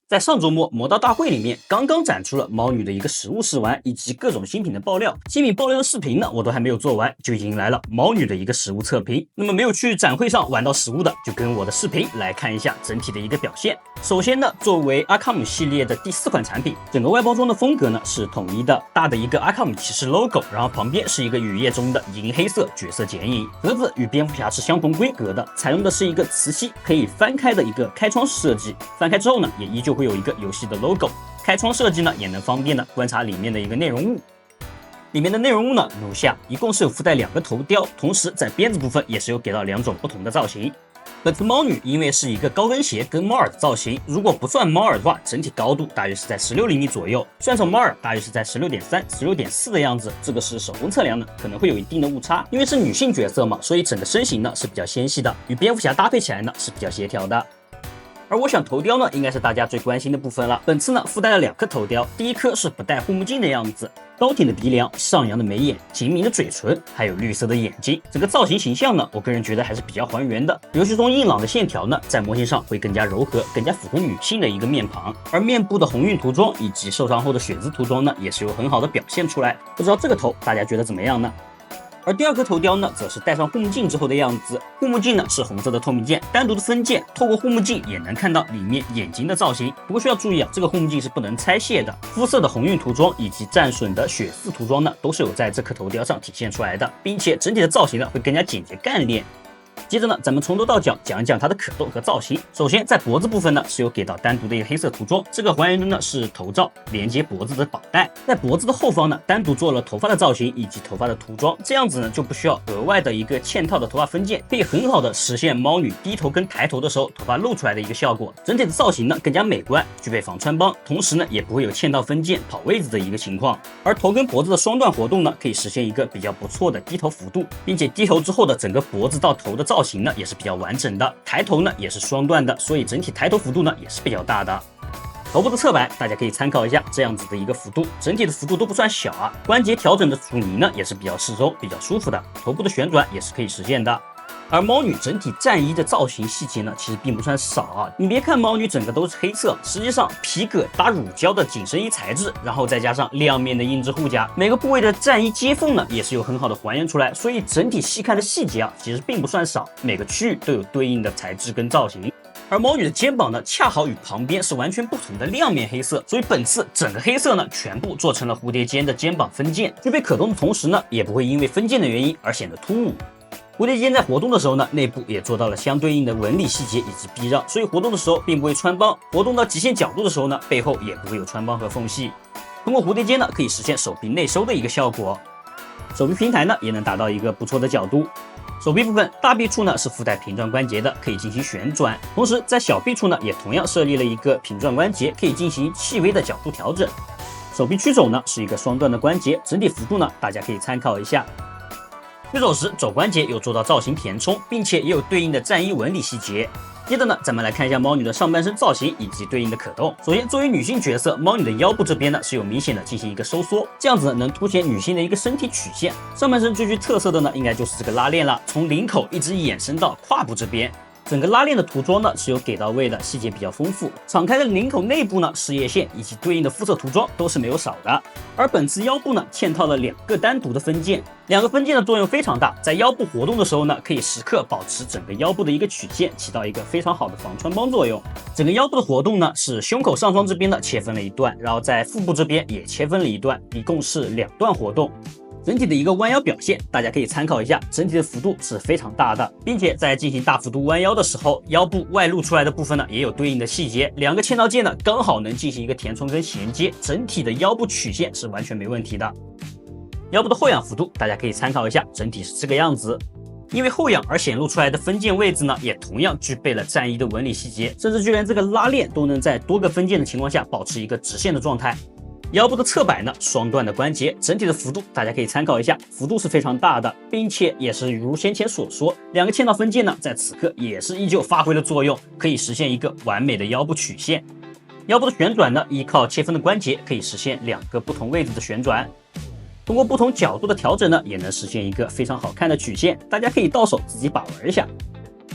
在上周末魔道大会里面，刚刚展出了猫女的一个实物试玩以及各种新品的爆料。新品爆料的视频呢，我都还没有做完，就迎来了猫女的一个实物测评。那么没有去展会上玩到实物的，就跟我的视频来看一下整体的一个表现。首先呢，作为阿卡姆系列的第4款产品，整个外包装的风格呢是统一的大的一个阿卡姆骑士 logo， 然后旁边是一个雨夜中的银黑色角色剪影，盒子与蝙蝠侠是相同规格的，采用的是一个磁吸可以翻开的一个开窗式设计，翻开之后呢，也依旧会有一个游戏的 logo。开窗设计呢，也能方便的观察里面的一个内容物。里面的内容物呢，如下，一共是有附带2个头雕，同时在鞭子部分也是有给到2种不同的造型。本次猫女因为是一个高跟鞋跟猫耳的造型，如果不算猫耳的话，整体高度大约是在16厘米左右，算上猫耳大约是在16.3、16.4的样子。这个是手工测量的，可能会有一定的误差。因为是女性角色嘛，所以整个身形呢是比较纤细的，与蝙蝠侠搭配起来呢是比较协调的。而我想头雕呢，应该是大家最关心的部分了。本次呢附带了2颗头雕，第一颗是不戴护目镜的样子，高挺的鼻梁，上扬的眉眼，紧抿的嘴唇，还有绿色的眼睛。整个造型形象呢，我个人觉得还是比较还原的。游戏中硬朗的线条呢，在模型上会更加柔和，更加符合女性的一个面庞。而面部的红晕涂装以及受伤后的血渍涂装呢，也是有很好的表现出来。不知道这个头大家觉得怎么样呢？而第2颗头雕呢，则是戴上护目镜之后的样子。护目镜呢是红色的透明件，单独的分件，透过护目镜也能看到里面眼睛的造型。不过需要注意啊，这个护目镜是不能拆卸的。肤色的红晕涂装以及战损的血渍涂装呢，都是有在这颗头雕上体现出来的，并且整体的造型呢会更加简洁干练。接着呢，咱们从头到脚讲一讲它的可动和造型。首先在脖子部分呢，是有给到单独的一个黑色涂装，这个还原的呢是头罩连接脖子的绑带。在脖子的后方呢，单独做了头发的造型以及头发的涂装，这样子呢就不需要额外的一个嵌套的头发分件，可以很好的实现猫女低头跟抬头的时候头发露出来的一个效果。整体的造型呢更加美观，具备防穿帮，同时呢也不会有嵌套分件跑位子的一个情况。而头跟脖子的双段活动呢，可以实现一个比较不错的低头幅度，并且低头之后的整个脖子到头的造型呢也是比较完整的，抬头呢也是双段的，所以整体抬头幅度呢也是比较大的。头部的侧摆大家可以参考一下这样子的一个幅度，整体的幅度都不算小啊。关节调整的阻尼呢也是比较适中，比较舒服的，头部的旋转也是可以实现的。而猫女整体战衣的造型细节呢，其实并不算少啊。你别看猫女整个都是黑色，实际上皮革搭乳胶的紧身衣材质，然后再加上亮面的硬质护甲，每个部位的战衣接缝呢，也是有很好的还原出来。所以整体细看的细节啊，其实并不算少，每个区域都有对应的材质跟造型。而猫女的肩膀呢，恰好与旁边是完全不同的亮面黑色，所以本次整个黑色呢，全部做成了蝴蝶肩的肩膀分件，具备可动的同时呢，也不会因为分件的原因而显得突兀。蝴蝶肩在活动的时候呢，内部也做到了相对应的纹理细节以及避让，所以活动的时候并不会穿帮，活动到极限角度的时候呢，背后也不会有穿帮和缝隙。通过蝴蝶肩呢，可以实现手臂内收的一个效果，手臂平台呢也能达到一个不错的角度。手臂部分大臂处呢是附带平转关节的，可以进行旋转，同时在小臂处呢也同样设立了一个平转关节，可以进行细微的角度调整。手臂曲肘呢是一个双段的关节，整体幅度呢大家可以参考一下。曲肘时肘关节有做到造型填充，并且也有对应的战衣纹理细节。接着呢，咱们来看一下猫女的上半身造型以及对应的可动。首先，作为女性角色，猫女的腰部这边呢是有明显的进行一个收缩，这样子呢能凸显女性的一个身体曲线。上半身最具特色的呢，应该就是这个拉链了，从领口一直延伸到胯部这边。整个拉链的涂装呢是有给到位的，细节比较丰富。敞开的领口内部呢，事业线以及对应的肤色涂装都是没有少的。而本次腰部呢嵌套了2个单独的分件，2个分件的作用非常大，在腰部活动的时候呢，可以时刻保持整个腰部的一个曲线，起到一个非常好的防穿帮作用。整个腰部的活动呢是胸口上双这边呢切分了一段，然后在腹部这边也切分了一段，一共是2段活动。整体的一个弯腰表现，大家可以参考一下，整体的幅度是非常大的，并且在进行大幅度弯腰的时候，腰部外露出来的部分呢，也有对应的细节，2个嵌套件呢，刚好能进行一个填充跟衔接，整体的腰部曲线是完全没问题的。腰部的后仰幅度，大家可以参考一下，整体是这个样子。因为后仰而显露出来的分件位置呢，也同样具备了战衣的纹理细节，甚至就连这个拉链都能在多个分件的情况下保持一个直线的状态。腰部的侧摆呢，双段的关节，整体的幅度大家可以参考一下，幅度是非常大的，并且也是如先前所说，2个嵌套分件呢，在此刻也是依旧发挥了作用，可以实现一个完美的腰部曲线。腰部的旋转呢，依靠切分的关节，可以实现2个不同位置的旋转。通过不同角度的调整呢，也能实现一个非常好看的曲线，大家可以到手自己把玩一下。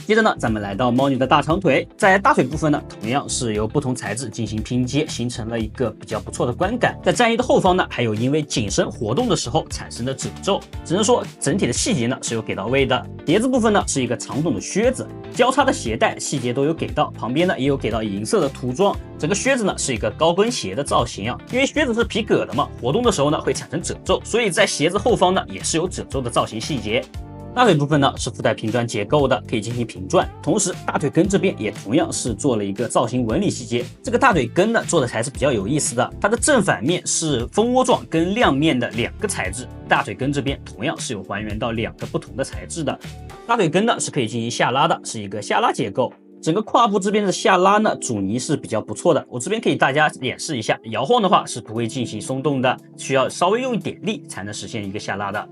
接着呢，咱们来到猫女的大长腿，在大腿部分呢，同样是由不同材质进行拼接，形成了一个比较不错的观感。在战衣的后方呢，还有因为紧身活动的时候产生的褶皱，只能说整体的细节呢是有给到位的。鞋子部分呢是一个长筒的靴子，交叉的鞋带细节都有给到，旁边呢也有给到银色的涂装。整个靴子呢是一个高跟鞋的造型啊，因为靴子是皮革的嘛，活动的时候呢会产生褶皱，所以在鞋子后方呢也是有褶皱的造型细节。大腿部分呢是附带平转结构的，可以进行平转。同时，大腿根这边也同样是做了一个造型纹理细节。这个大腿根呢做的还是比较有意思的，它的正反面是蜂窝状跟亮面的两个材质。大腿根这边同样是有还原到两个不同的材质的。大腿根呢是可以进行下拉的，是一个下拉结构。整个胯部这边的下拉呢，阻尼是比较不错的。我这边可以大家演示一下，摇晃的话是不会进行松动的，需要稍微用一点力才能实现一个下拉的。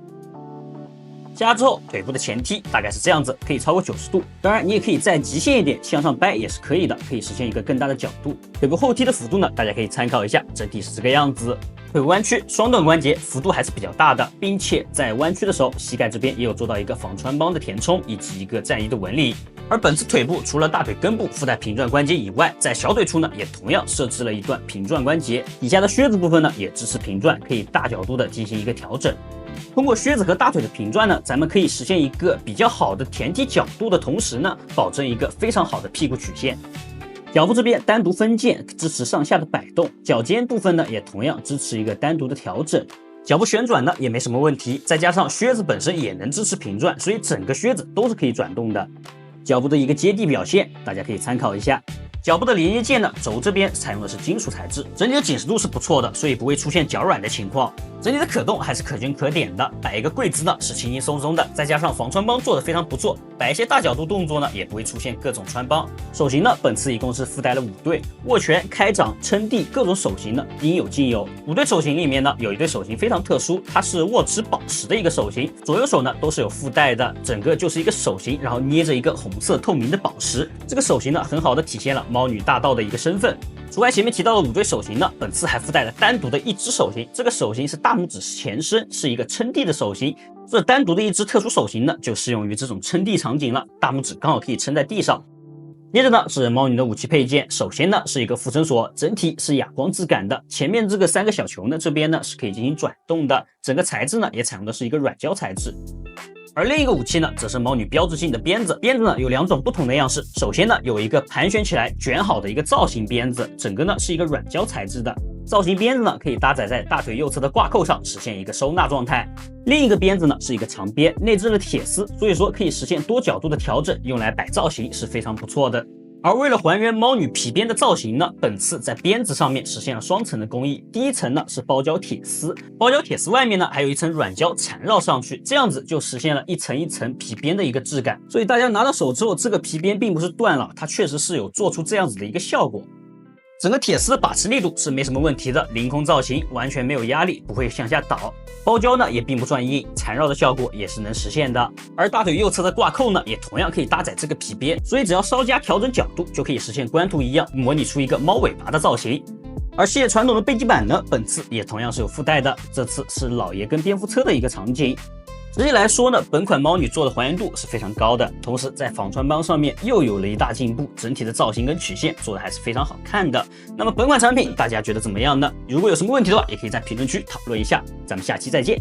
下拉之后，腿部的前踢大概是这样子，可以超过90度。当然，你也可以再极限一点，向上掰也是可以的，可以实现一个更大的角度。腿部后踢的幅度呢，大家可以参考一下，整体是这个样子。腿部弯曲，双段关节幅度还是比较大的，并且在弯曲的时候，膝盖这边也有做到一个防穿帮的填充以及一个战衣的纹理。而本次腿部除了大腿根部附带平转关节以外，在小腿处呢也同样设置了一段平转关节，底下的靴子部分呢也支持平转，可以大角度的进行一个调整。通过靴子和大腿的平转呢，咱们可以实现一个比较好的前踢角度的同时呢，保证一个非常好的屁股曲线。脚部这边单独分件支持上下的摆动，脚尖部分呢也同样支持一个单独的调整。脚部旋转呢也没什么问题，再加上靴子本身也能支持平转，所以整个靴子都是可以转动的。脚部的一个接地表现，大家可以参考一下。脚部的连接件呢，轴这边采用的是金属材质，整体的紧实度是不错的，所以不会出现脚软的情况。整体的可动还是可圈可点的，摆一个跪姿呢是轻轻松松的，再加上防穿帮做的非常不错，摆一些大角度动作呢也不会出现各种穿帮。手型呢，本次一共是附带了5对，握拳、开掌、撑地各种手型呢应有尽有。5对手型里面呢，有一对手型非常特殊，它是握持宝石的一个手型，左右手呢都是有附带的，整个就是一个手型，然后捏着一个红色透明的宝石。这个手型呢，很好的体现了猫女大道的一个身份。除外前面提到的5对手型呢，本次还附带了单独的一只手型，这个手型是大拇指前伸，是一个撑地的手型。这单独的一只特殊手型呢，就适用于这种撑地场景了，大拇指刚好可以撑在地上。接着呢是猫女的武器配件，首先呢是一个附身锁，整体是哑光质感的，前面这个3个小球呢这边呢是可以进行转动的，整个材质呢也采用的是一个软胶材质。而另一个武器呢，则是猫女标志性的鞭子。鞭子呢有2种不同的样式，首先呢有一个盘旋起来卷好的一个造型鞭子，整个呢是一个软胶材质的。造型鞭子呢可以搭载在大腿右侧的挂扣上，实现一个收纳状态。另一个鞭子呢是一个长鞭，内置了铁丝，所以说可以实现多角度的调整，用来摆造型是非常不错的。而为了还原猫女皮鞭的造型呢，本次在鞭子上面实现了双层的工艺。第一层呢是包胶铁丝，包胶铁丝外面呢还有一层软胶缠绕上去，这样子就实现了一层一层皮鞭的一个质感。所以大家拿到手之后，这个皮鞭并不是断了，它确实是有做出这样子的一个效果。整个铁丝的把持力度是没什么问题的，凌空造型完全没有压力，不会向下倒。包胶呢也并不算硬，缠绕的效果也是能实现的。而大腿右侧的挂扣呢，也同样可以搭载这个皮鞭，所以只要稍加调整角度，就可以实现官图一样模拟出一个猫尾巴的造型。而系列传统的背脊板呢，本次也同样是有附带的，这次是老爷跟蝙蝠车的一个场景。实际来说呢，本款猫女做的还原度是非常高的，同时在防穿帮上面又有了一大进步，整体的造型跟曲线做的还是非常好看的。那么本款产品大家觉得怎么样呢？如果有什么问题的话，也可以在评论区讨论一下。咱们下期再见。